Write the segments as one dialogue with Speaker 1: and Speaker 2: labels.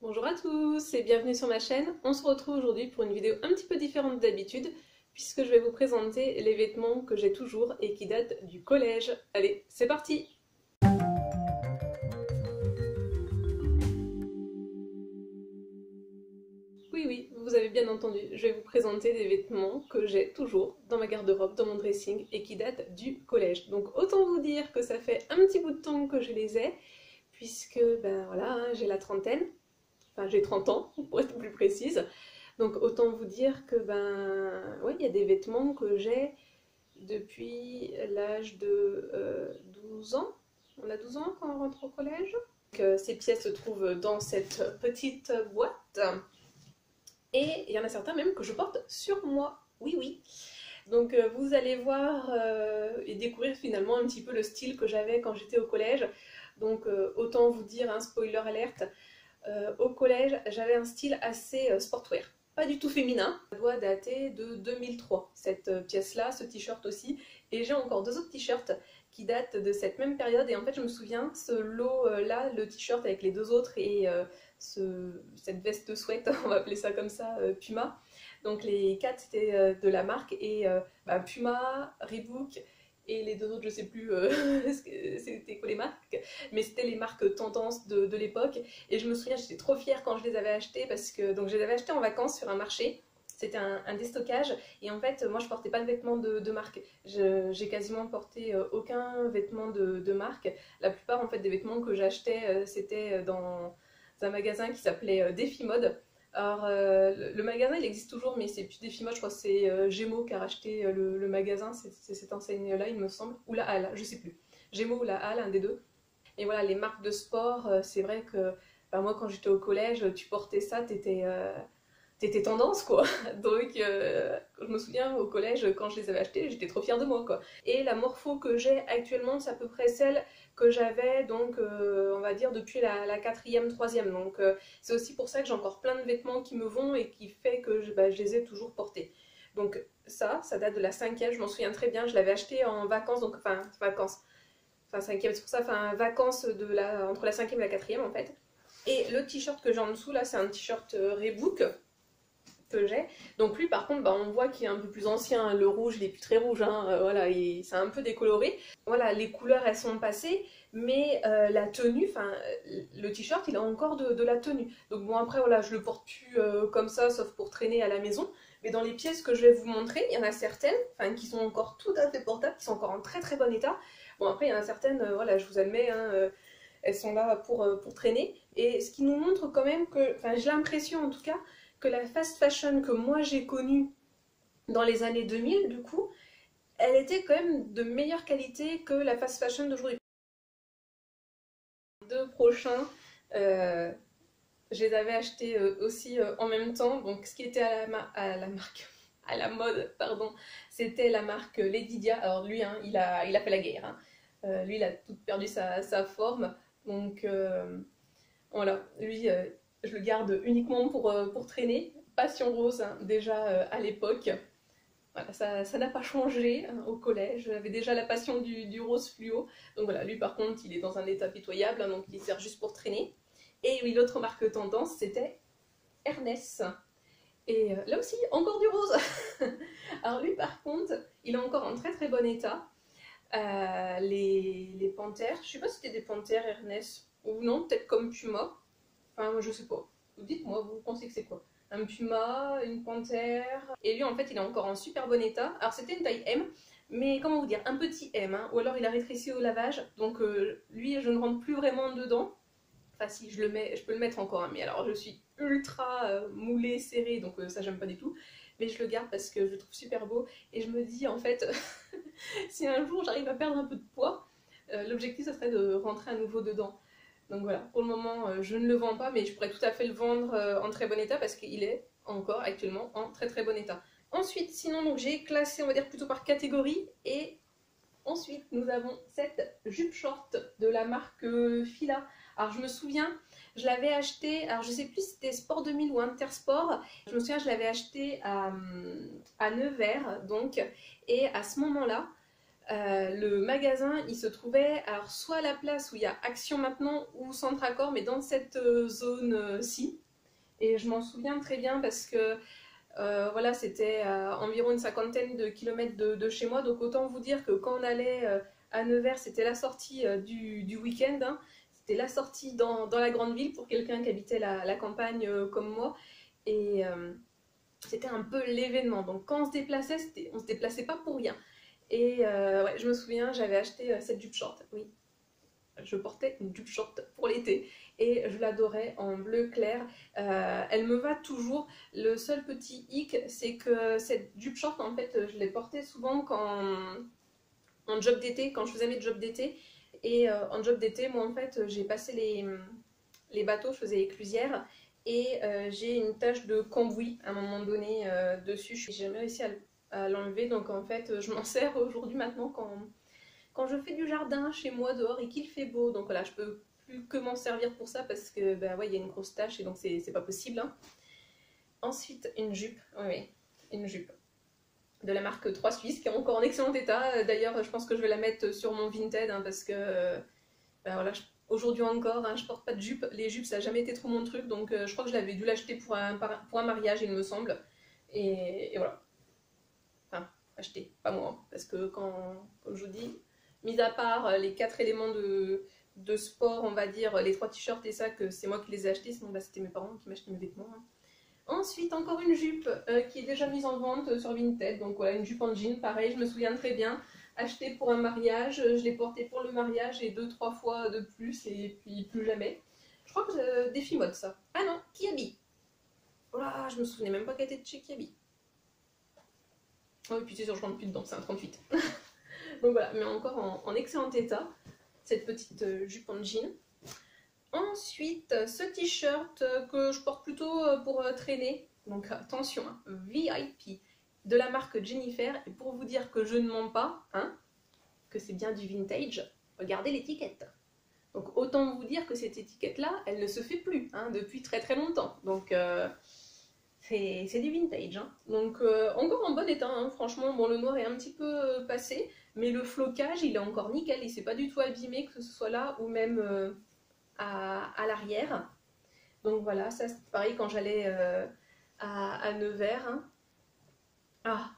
Speaker 1: Bonjour à tous et bienvenue sur ma chaîne. On se retrouve aujourd'hui pour une vidéo un petit peu différente d'habitude puisque je vais vous présenter les vêtements que j'ai toujours et qui datent du collège. Allez, c'est parti! Oui, vous avez bien entendu, je vais vous présenter des vêtements que j'ai toujours dans ma garde-robe, dans mon dressing et qui datent du collège. Donc autant vous dire que ça fait un petit bout de temps que je les ai puisque ben voilà, hein, j'ai la trentaine. Enfin, j'ai 30 ans, pour être plus précise. Donc autant vous dire que ben ouais, il y a des vêtements que j'ai depuis l'âge de 12 ans. On a 12 ans quand on rentre au collège. Donc, ces pièces se trouvent dans cette petite boîte. Et il y en a certains même que je porte sur moi. Oui. Donc vous allez voir et découvrir finalement un petit peu le style que j'avais quand j'étais au collège. Donc autant vous dire, un spoiler alerte, au collège, j'avais un style assez sportwear. Pas du tout féminin. Ça doit dater de 2003, cette pièce-là, ce t-shirt aussi. Et j'ai encore deux autres t-shirts qui datent de cette même période. Et en fait, je me souviens, ce lot-là, le t-shirt avec les deux autres et cette veste sweat, on va appeler ça comme ça, Puma. Donc les quatre, c'était de la marque. Et Puma, Reebok, et les deux autres, je sais plus c'était quoi les marques, mais c'était les marques tendances de l'époque. Et je me souviens, j'étais trop fière quand je les avais achetés parce que donc je les avais achetés en vacances sur un marché. C'était un déstockage et en fait moi je portais pas de vêtements de marque. J'ai quasiment porté aucun vêtement de marque. La plupart en fait des vêtements que j'achetais c'était dans un magasin qui s'appelait Défi Mode. Alors, le magasin il existe toujours, mais c'est plus Défi Mode, je crois que c'est Gémeaux qui a racheté le magasin, c'est cette enseigne-là, il me semble, ou la Halle, je sais plus. Gémeaux ou la Halle, un des deux. Et voilà, les marques de sport, c'est vrai que moi quand j'étais au collège, tu portais ça, t'étais tendance quoi. Donc je me souviens au collège quand je les avais achetés, j'étais trop fière de moi quoi. Et la morpho que j'ai actuellement, c'est à peu près celle que j'avais donc on va dire depuis la quatrième, troisième. Donc c'est aussi pour ça que j'ai encore plein de vêtements qui me vont et qui fait que je les ai toujours portés. Donc ça date de la cinquième, je m'en souviens très bien, je l'avais acheté en vacances, donc enfin vacances, enfin cinquième, c'est pour ça, enfin vacances entre la cinquième et la quatrième en fait. Et le t-shirt que j'ai en dessous là, c'est un t-shirt Reebok que j'ai. Donc lui par contre on voit qu'il est un peu plus ancien, le rouge il est plus très rouge, hein, voilà, c'est un peu décoloré. Voilà, les couleurs elles sont passées, mais la tenue, enfin le t-shirt il a encore de la tenue. Donc bon après voilà, je le porte plus comme ça sauf pour traîner à la maison. Mais dans les pièces que je vais vous montrer, il y en a certaines qui sont encore tout à fait portables, qui sont encore en très bon état. Bon après il y en a certaines, voilà je vous admets, hein, elles sont là pour traîner. Et ce qui nous montre quand même que, enfin j'ai l'impression en tout cas, que la fast fashion que moi j'ai connue dans les années 2000, du coup, elle était quand même de meilleure qualité que la fast fashion d'aujourd'hui. Les deux prochains, je les avais achetés aussi en même temps. Donc ce qui était à la mode, pardon, c'était la marque Lady Dia. Alors lui, hein, il a fait la guerre. Hein. Lui, il a tout perdu sa forme. Donc voilà, lui, je le garde uniquement pour traîner. Passion rose, hein, déjà à l'époque. Voilà, ça n'a pas changé hein, au collège. J'avais déjà la passion du rose fluo. Donc voilà, lui par contre, il est dans un état pitoyable, hein, donc il sert juste pour traîner. Et oui, l'autre marque tendance, c'était Ernest. Et là aussi, encore du rose. Alors lui par contre, il est encore en très bon état. Les panthères, je sais pas si c'était des panthères Ernest ou non, peut-être comme Puma. Enfin, moi je sais pas. Dites-moi, vous pensez que c'est quoi? Un puma, une panthère. Et lui, en fait, il est encore en super bon état. Alors, c'était une taille M, mais comment vous dire, un petit M, hein. Ou alors il a rétréci au lavage. Donc, lui, je ne rentre plus vraiment dedans. Enfin, si, je peux le mettre encore, hein, mais alors je suis ultra moulée, serrée, donc ça, j'aime pas du tout. Mais je le garde parce que je le trouve super beau. Et je me dis, en fait, si un jour j'arrive à perdre un peu de poids, l'objectif, ça serait de rentrer à nouveau dedans. Donc voilà, pour le moment, je ne le vends pas, mais je pourrais tout à fait le vendre en très bon état parce qu'il est encore actuellement en très bon état. Ensuite, sinon, donc j'ai classé, on va dire, plutôt par catégorie. Et ensuite, nous avons cette jupe short de la marque Fila. Alors, je me souviens, je l'avais acheté, alors je sais plus si c'était Sport 2000 ou Intersport. Je me souviens, je l'avais acheté à Nevers, donc. Et à ce moment-là, le magasin, il se trouvait alors soit à la place où il y a Action maintenant ou Centre Accor, mais dans cette zone-ci. Et je m'en souviens très bien parce que voilà, c'était à environ une cinquantaine de kilomètres de chez moi. Donc autant vous dire que quand on allait à Nevers, c'était la sortie du week-end. Hein. C'était la sortie dans la grande ville pour quelqu'un qui habitait la campagne comme moi. Et c'était un peu l'événement. Donc quand on se déplaçait, on se déplaçait pas pour rien. Et ouais, je me souviens, j'avais acheté cette jupe short. Oui, je portais une jupe short pour l'été et je l'adorais en bleu clair. Elle me va toujours. Le seul petit hic, c'est que cette jupe short, en fait, je l'ai portée souvent en job d'été, quand je faisais mes jobs d'été. Et en job d'été, moi, en fait, j'ai passé les bateaux, je faisais éclusière. Et j'ai une tache de cambouis à un moment donné dessus. Je n'ai jamais réussi à l'enlever. Donc en fait, je m'en sers aujourd'hui maintenant quand je fais du jardin chez moi dehors et qu'il fait beau. Donc voilà, je peux plus que m'en servir pour ça parce que bah ouais, il y a une grosse tache et donc c'est pas possible. Hein. Ensuite, une jupe. Oui, oui, une jupe de la marque 3 Suisse qui est encore en excellent état. D'ailleurs, je pense que je vais la mettre sur mon Vinted hein, parce que ben voilà, aujourd'hui encore, hein, je porte pas de jupe. Les jupes, ça n'a jamais été trop mon truc, donc je crois que je l'avais dû l'acheter pour un mariage, il me semble. Et voilà. Enfin, acheter, pas moi. Hein, parce que comme je vous dis, mis à part les 4 éléments de sport, on va dire, les 3 t-shirts et ça, que c'est moi qui les ai achetés, sinon bah, c'était mes parents qui m'achetaient mes vêtements. Hein. Ensuite, encore une jupe qui est déjà mise en vente sur Vinted. Donc voilà, une jupe en jean, pareil, je me souviens très bien. Achetée pour un mariage, je l'ai portée pour le mariage et 2-3 fois de plus et puis plus jamais. Je crois que c'est Défi Mode ça. Ah non, Kiabi. Oh là, je me souvenais même pas qu'elle était de chez Kiabi. Oh et puis c'est sûr, je rentre plus dedans, c'est un 38. Donc voilà, mais encore en excellent état, cette petite jupe en jean. Ensuite, ce t-shirt que je porte plutôt pour traîner, donc attention, hein, VIP, de la marque Jennifer, et pour vous dire que je ne mens pas, hein, que c'est bien du vintage, regardez l'étiquette. Donc autant vous dire que cette étiquette-là, elle ne se fait plus hein, depuis très très longtemps. Donc c'est du vintage. Hein. Donc encore en bon état, hein, franchement, bon le noir est un petit peu passé, mais le flocage il est encore nickel, il s'est pas du tout abîmé, que ce soit là ou même à l'arrière. Donc voilà, ça c'est pareil quand j'allais à Nevers. Hein. Ah,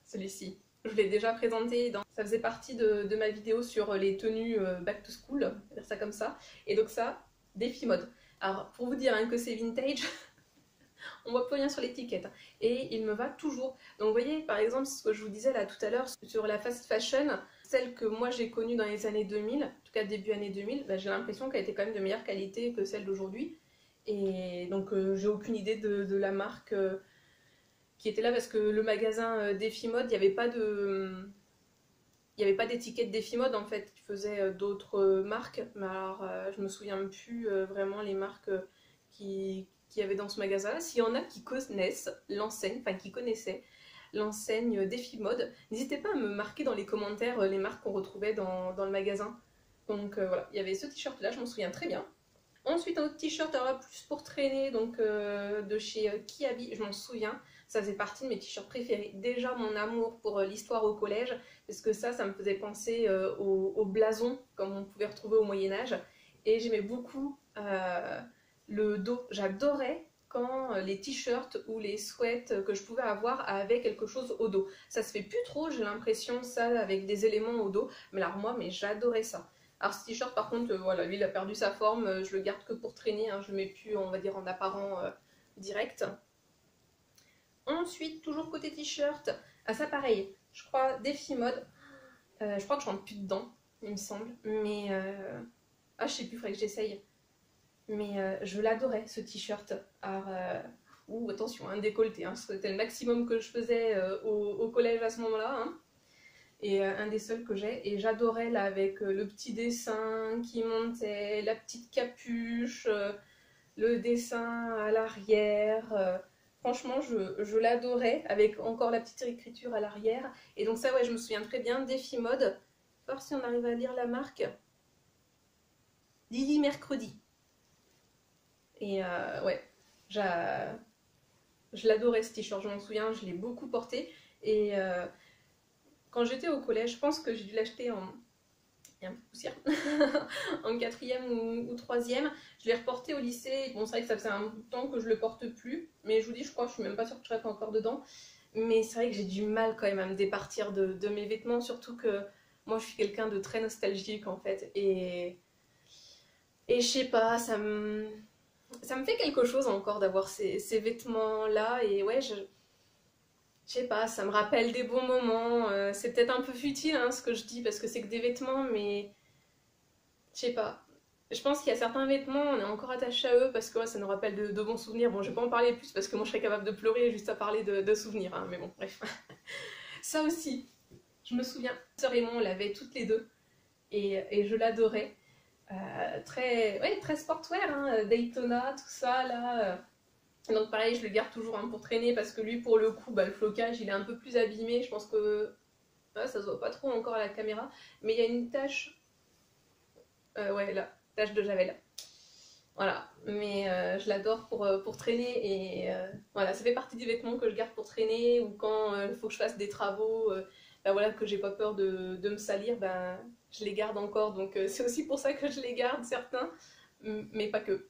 Speaker 1: celui-ci. Je l'ai déjà présenté, ça faisait partie de ma vidéo sur les tenues back to school, on va dire ça comme ça. Et donc ça, Défi Mode. Alors pour vous dire hein, que c'est vintage, on voit plus rien sur l'étiquette. Et il me va toujours. Donc vous voyez, par exemple, ce que je vous disais là tout à l'heure sur la fast fashion, celle que moi j'ai connue dans les années 2000, en tout cas début années 2000, bah, j'ai l'impression qu'elle était quand même de meilleure qualité que celle d'aujourd'hui. Et donc j'ai aucune idée de la marque qui était là parce que le magasin Défi Mode, il n'y avait pas de... Il n'y avait pas d'étiquette Défi Mode en fait, qui faisait d'autres marques, mais alors je me souviens plus vraiment les marques qui y avait dans ce magasin. S'il y en a qui connaissent l'enseigne, enfin qui connaissaient l'enseigne Défi Mode, n'hésitez pas à me marquer dans les commentaires les marques qu'on retrouvait dans le magasin. Donc voilà, il y avait ce t-shirt là, je m'en souviens très bien. Ensuite un autre t-shirt, alors là plus pour traîner, donc de chez Kiabi, je m'en souviens. Ça faisait partie de mes t-shirts préférés. Déjà mon amour pour l'histoire au collège, parce que ça me faisait penser au blason, comme on pouvait retrouver au Moyen-Âge. Et j'aimais beaucoup le dos. J'adorais quand les t-shirts ou les sweats que je pouvais avoir avaient quelque chose au dos. Ça se fait plus trop, j'ai l'impression, ça, avec des éléments au dos. Mais alors moi, mais j'adorais ça. Alors ce t-shirt, par contre, voilà, lui, il a perdu sa forme. Je le garde que pour traîner. Hein, je le mets plus, on va dire, en apparent direct. Ensuite, toujours côté t-shirt, ah ça pareil, je crois Défi Mode, je crois que je rentre plus dedans, il me semble, mais ah je sais plus, il faudrait que j'essaye, mais je l'adorais ce t-shirt, alors ouh attention, un décolleté, hein, c'était le maximum que je faisais au collège à ce moment-là, hein, et un des seuls que j'ai, et j'adorais là avec le petit dessin qui montait, la petite capuche, le dessin à l'arrière. Franchement, je l'adorais, avec encore la petite écriture à l'arrière. Et donc ça, ouais, je me souviens très bien, Défi Mode. Voir si on arrive à lire la marque. Lily Mercredi. Et ouais, je l'adorais ce t-shirt, je m'en souviens, je l'ai beaucoup porté. Et quand j'étais au collège, je pense que j'ai dû l'acheter en... Il y a un peu de poussière. En quatrième ou troisième. Je l'ai reporté au lycée. Bon, c'est vrai que ça faisait un bout de temps que je le porte plus. Mais je vous dis, je crois, je suis même pas sûre que je reste encore dedans. Mais c'est vrai que j'ai du mal quand même à me départir de mes vêtements. Surtout que moi, je suis quelqu'un de très nostalgique en fait. Et je sais pas, ça me fait quelque chose encore d'avoir ces vêtements-là. Et ouais, je sais pas, ça me rappelle des bons moments. C'est peut-être un peu futile hein, ce que je dis parce que c'est que des vêtements, mais je sais pas. Je pense qu'il y a certains vêtements, on est encore attaché à eux parce que ouais, ça nous rappelle de bons souvenirs. Bon, je vais pas en parler plus parce que moi je serais capable de pleurer juste à parler de souvenirs, hein, mais bon, bref. Ça aussi, je me souviens, sœur et moi on l'avait toutes les deux et je l'adorais. Très sportwear, hein, Daytona, tout ça là. Donc pareil, je le garde toujours hein, pour traîner parce que lui, pour le coup, bah, le flocage, il est un peu plus abîmé. Je pense que ouais, ça se voit pas trop encore à la caméra, mais il y a une tache, ouais là, tache de javel. Voilà, mais je l'adore pour traîner et voilà, ça fait partie des vêtements que je garde pour traîner ou quand il faut que je fasse des travaux, bah, voilà, que j'ai pas peur de me salir, bah, je les garde encore. Donc c'est aussi pour ça que je les garde certains, mais pas que.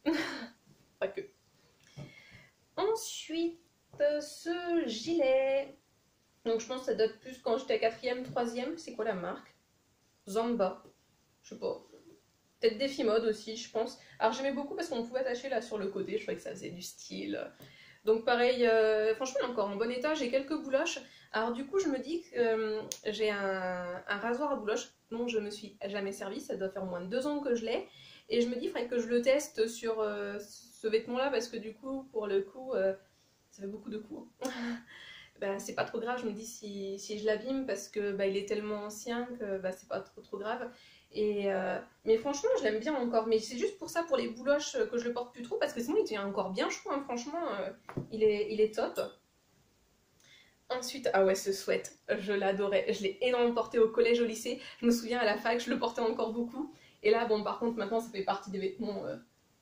Speaker 1: Pas que. Ensuite, ce gilet. Donc je pense que ça date plus quand j'étais à 4ème, 3ème. C'est quoi la marque? Zamba. Je sais pas. Peut-être Défimode aussi, je pense. Alors j'aimais beaucoup parce qu'on pouvait attacher là sur le côté. Je trouvais que ça faisait du style. Donc pareil, franchement il est encore en bon état. J'ai quelques bouloches. Alors du coup je me dis que j'ai un rasoir à bouloches dont je me suis jamais servi. Ça doit faire au moins 2 ans que je l'ai. Et je me dis il faudrait que je le teste sur ce vêtement là parce que du coup pour le coup ça fait beaucoup de coups. Bah, c'est pas trop grave, je me dis si je l'abîme parce que bah, il est tellement ancien que bah, c'est pas trop grave. Mais franchement, je l'aime bien encore. Mais c'est juste pour ça, pour les bouloches, que je le porte plus trop parce que sinon il tient encore bien chaud. Hein, franchement, il est top. Ensuite, ah ouais, ce sweat, je l'adorais. Je l'ai énormément porté au collège, au lycée. Je me souviens à la fac, je le portais encore beaucoup. Et là, bon, par contre, maintenant, ça fait partie des vêtements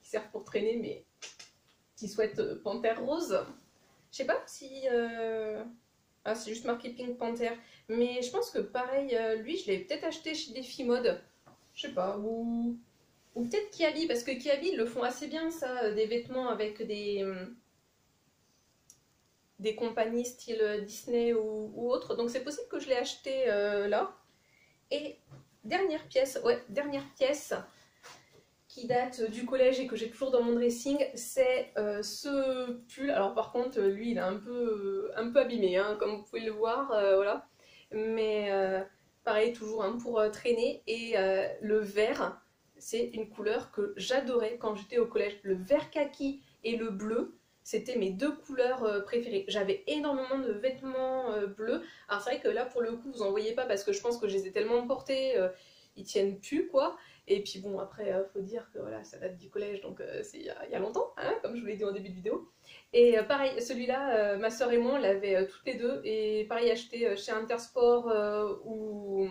Speaker 1: qui servent pour traîner, mais petit sweat panthère rose. Je sais pas si... Ah, c'est juste marqué Pink Panther. Mais je pense que pareil, lui, je l'ai peut-être acheté chez Défimode. Je sais pas, ou peut-être Kiabi, parce que Kiabi, ils le font assez bien, ça, des vêtements avec des compagnies style Disney ou autre. Donc c'est possible que je l'ai acheté là. Et dernière pièce, qui date du collège et que j'ai toujours dans mon dressing, c'est ce pull. Alors par contre, lui, il est un peu abîmé, hein, comme vous pouvez le voir, voilà. Mais pareil, toujours hein, pour traîner. Et le vert, c'est une couleur que j'adorais quand j'étais au collège. Le vert kaki et le bleu, c'était mes 2 couleurs préférées. J'avais énormément de vêtements bleus. Alors c'est vrai que là, pour le coup, vous en voyez pas parce que je pense que je les ai tellement portés, ils tiennent plus, quoi. Et puis bon, après, faut dire que voilà, ça date du collège, donc c'est il y a longtemps, hein, comme je vous l'ai dit en début de vidéo. Et pareil, celui-là, ma soeur et moi, on l'avait toutes les deux. Et pareil, acheté chez Intersport ou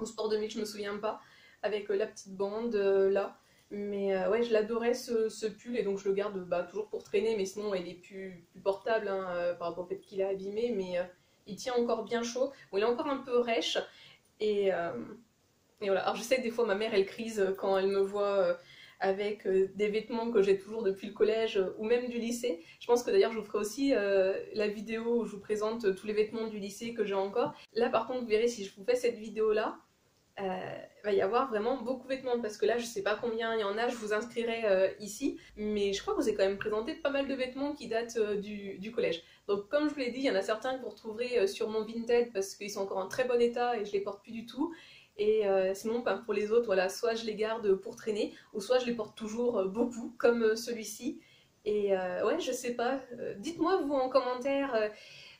Speaker 1: Sport 2000, je me souviens pas, avec la petite bande là. Mais ouais, je l'adorais ce pull et donc je le garde bah, toujours pour traîner, mais sinon il est plus portable hein, par rapport au fait qu'il est abîmé, mais il tient encore bien chaud. Bon, il est encore un peu rêche et, euh, et voilà. Alors je sais que des fois ma mère elle crise quand elle me voit avec des vêtements que j'ai toujours depuis le collège ou même du lycée. Je pense que d'ailleurs je vous ferai aussi la vidéo où je vous présente tous les vêtements du lycée que j'ai encore. Là par contre vous verrez si je vous fais cette vidéo là, il va y avoir vraiment beaucoup de vêtements parce que là je sais pas combien il y en a, je vous inscrirai ici, mais je crois que vous ai quand même présenté pas mal de vêtements qui datent du collège. Donc comme je vous l'ai dit, il y en a certains que vous retrouverez sur mon Vinted parce qu'ils sont encore en très bon état et je les porte plus du tout. Et sinon, ben, pour les autres, voilà, soit je les garde pour traîner, ou soit je les porte toujours beaucoup, comme celui-ci. Et ouais, je sais pas, dites-moi vous en commentaire,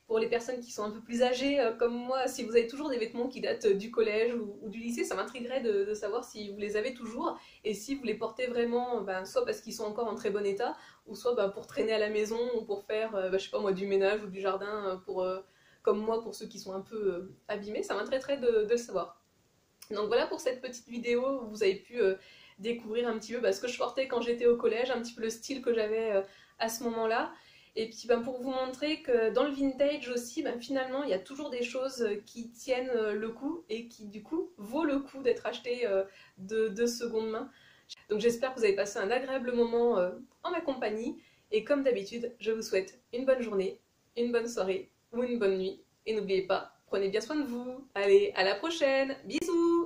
Speaker 1: pour les personnes qui sont un peu plus âgées comme moi, si vous avez toujours des vêtements qui datent du collège ou du lycée, ça m'intriguerait de savoir si vous les avez toujours, et si vous les portez vraiment, ben, soit parce qu'ils sont encore en très bon état, ou soit ben, pour traîner à la maison, ou pour faire, ben, je sais pas moi, du ménage ou du jardin, comme moi, pour ceux qui sont un peu abîmés, ça m'intéresserait de le savoir. Donc voilà pour cette petite vidéo où vous avez pu découvrir un petit peu ce que je portais quand j'étais au collège, un petit peu le style que j'avais à ce moment-là. Et puis ben, pour vous montrer que dans le vintage aussi, ben, finalement, il y a toujours des choses qui tiennent le coup et qui du coup vaut le coup d'être achetées de seconde main. Donc j'espère que vous avez passé un agréable moment en ma compagnie. Et comme d'habitude, je vous souhaite une bonne journée, une bonne soirée ou une bonne nuit. Et n'oubliez pas, prenez bien soin de vous. Allez, à la prochaine. Bisous!